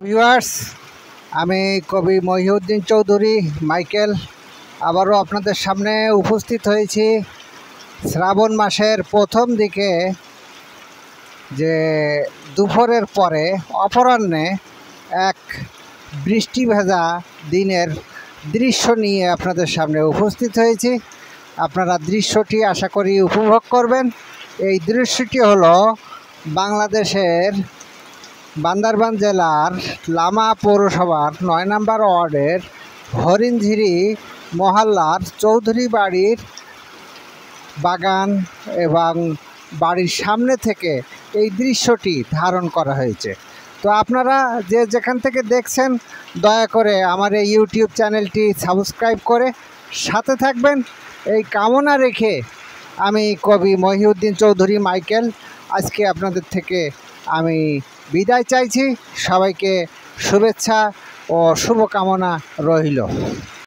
Viewers, আমি কবি Mohiuddin Chowdhury Michael আবারও আপনাদের সামনে উপস্থিত হয়েছি। শ্রাবণ মাসের প্রথম দিকে যে দুপুরের পরে অপরাহ্নে এক বৃষ্টি ভেজা দিনের দৃশ্য নিয়ে আপনাদের সামনে উপস্থিত হয়েছি। আপনারা দৃশ্যটি আশা করি উপভোগ করবেন। এই দৃশ্যটি হলো বাংলাদেশের বান্দরবান জেলার লামা পৌরসভার ৯ নম্বর ওয়ার্ডের হরিণঝিরি মহল্লার চৌধুরী বাড়ির বাগান এবং বাড়ির সামনে থেকে এই দৃশ্যটি ধারণ করা হয়েছে। তো আপনারা যে যেখান থেকে দেখছেন দয়া করে আমার এই ইউটিউব চ্যানেলটি সাবস্ক্রাইব করে সাথে থাকবেন এই কামনা রেখে আমি কবি মহিউদ্দিন চৌধুরী মাইকেল আজকে আপনাদের থেকে আমি বিদায় চাইছি। সবাইকে শুভেচ্ছা ও শুভকামনা রইল।